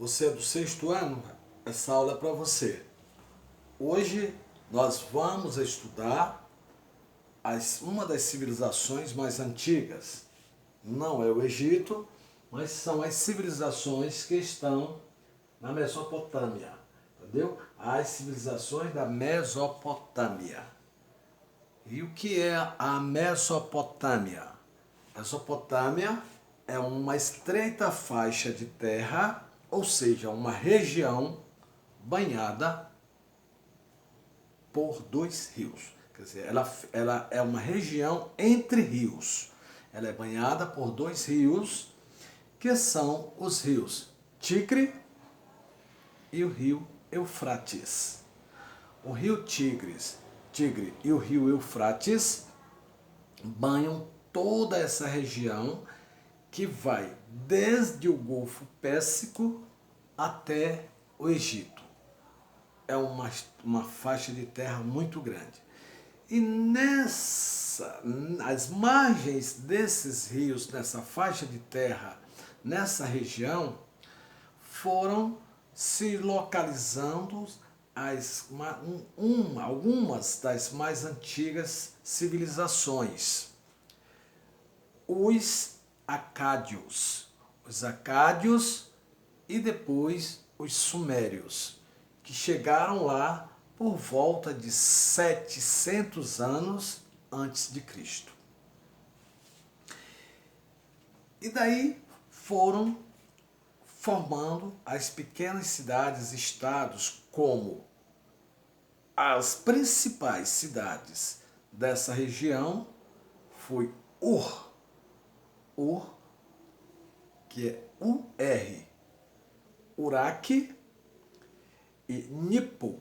Você é do sexto ano? Essa aula é para você. Hoje nós vamos estudar uma das civilizações mais antigas. Não é o Egito, mas são as civilizações que estão na Mesopotâmia. Entendeu? As civilizações da Mesopotâmia. E o que é a Mesopotâmia? Mesopotâmia é uma estreita faixa de terra, ou seja, uma região banhada por dois rios. Quer dizer, ela é uma região entre rios. Ela é banhada por dois rios, que são os rios Tigre e o rio Eufrates. O rio Tigre e o rio Eufrates banham toda essa região que vai desde o Golfo Pérsico até o Egito. É uma faixa de terra muito grande. E as margens desses rios, nessa faixa de terra, nessa região, foram se localizando algumas das mais antigas civilizações. Os acádios e depois os sumérios, que chegaram lá por volta de 700 anos antes de Cristo. E daí foram formando as pequenas cidades-estados, como as principais cidades dessa região foi Ur, que é U-R, Uraque e Nipo,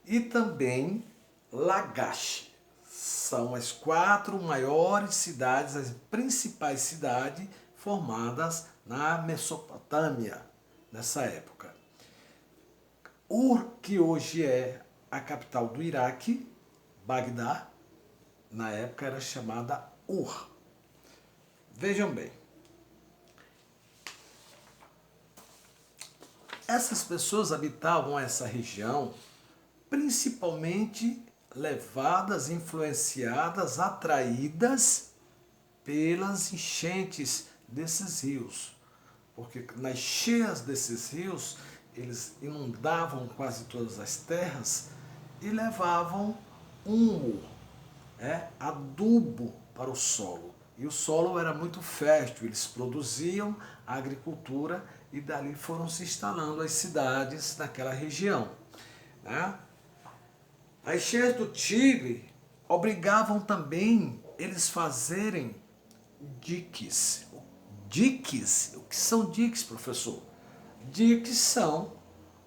e também Lagash. São as 4 maiores cidades, as principais cidades formadas na Mesopotâmia nessa época. Ur, que hoje é a capital do Iraque, Bagdá, na época era chamada Ur. Vejam bem, essas pessoas habitavam essa região principalmente levadas, influenciadas, atraídas pelas enchentes desses rios. Porque nas cheias desses rios, eles inundavam quase todas as terras e levavam humo, adubo para o solo. E o solo era muito fértil, eles produziam a agricultura e dali foram se instalando as cidades naquela região. Né? As cheias do Tigre obrigavam também eles fazerem diques. Diques? O que são diques, professor? Diques são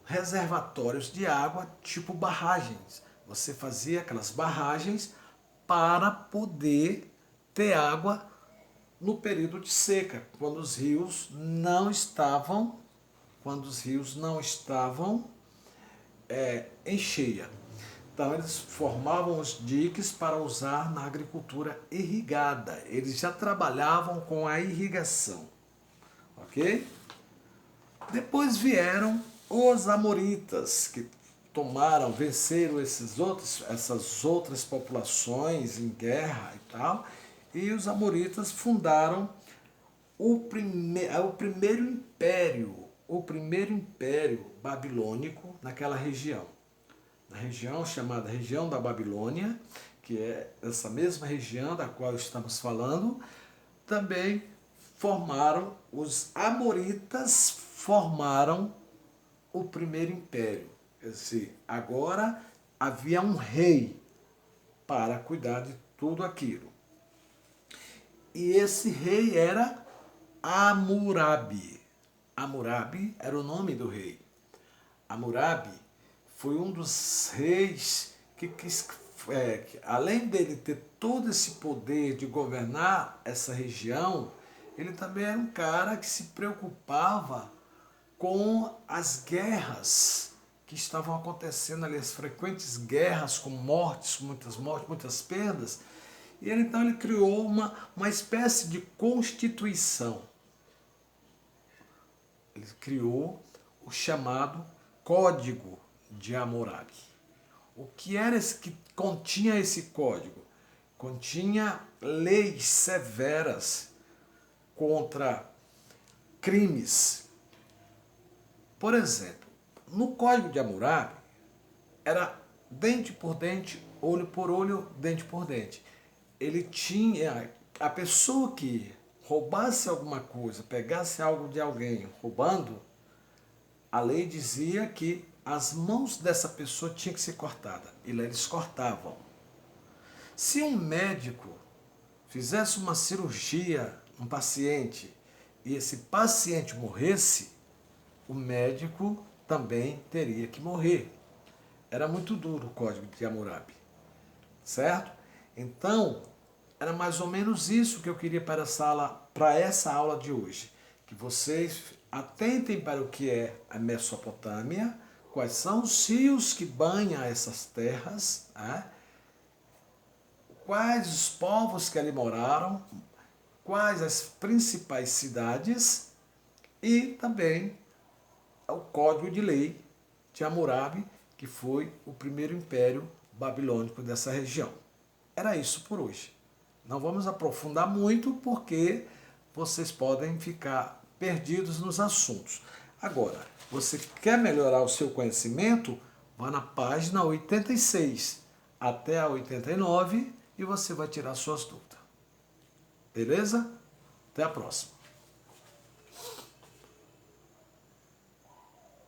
reservatórios de água tipo barragens. Você fazia aquelas barragens para poder ter água no período de seca, quando os rios não estavam em cheia. Então eles formavam os diques para usar na agricultura irrigada. Eles já trabalhavam com a irrigação, ok? Depois vieram os amoritas, que venceram essas outras populações em guerra e tal, e os amoritas fundaram o primeiro império babilônico naquela região. Na região chamada região da Babilônia, que é essa mesma região da qual estamos falando, também os amoritas formaram o primeiro império. Quer dizer, agora havia um rei para cuidar de tudo aquilo. E esse rei era Hammurabi. Hammurabi era o nome do rei. Hammurabi foi um dos reis que além dele ter todo esse poder de governar essa região, ele também era um cara que se preocupava com as guerras que estavam acontecendo ali, as frequentes guerras com mortes, muitas perdas. E então ele criou uma espécie de constituição. Ele criou o chamado Código de Hammurabi. O que era esse que continha esse código? Continha leis severas contra crimes. Por exemplo, no Código de Hammurabi era dente por dente, olho por olho, dente por dente. Ele tinha a pessoa que roubasse alguma coisa, pegasse algo de alguém roubando, a lei dizia que as mãos dessa pessoa tinham que ser cortadas. E lá eles cortavam. Se um médico fizesse uma cirurgia num paciente e esse paciente morresse, o médico também teria que morrer. Era muito duro o Código de Hammurabi, certo? Então, era mais ou menos isso que eu queria para essa aula de hoje. Que vocês atentem para o que é a Mesopotâmia, quais são os rios que banham essas terras, né? Quais os povos que ali moraram, quais as principais cidades e também o Código de Lei de Hammurabi, que foi o primeiro império babilônico dessa região. Era isso por hoje. Não vamos aprofundar muito porque vocês podem ficar perdidos nos assuntos. Agora, você quer melhorar o seu conhecimento? Vá na página 86 até a 89 e você vai tirar suas dúvidas. Beleza? Até a próxima.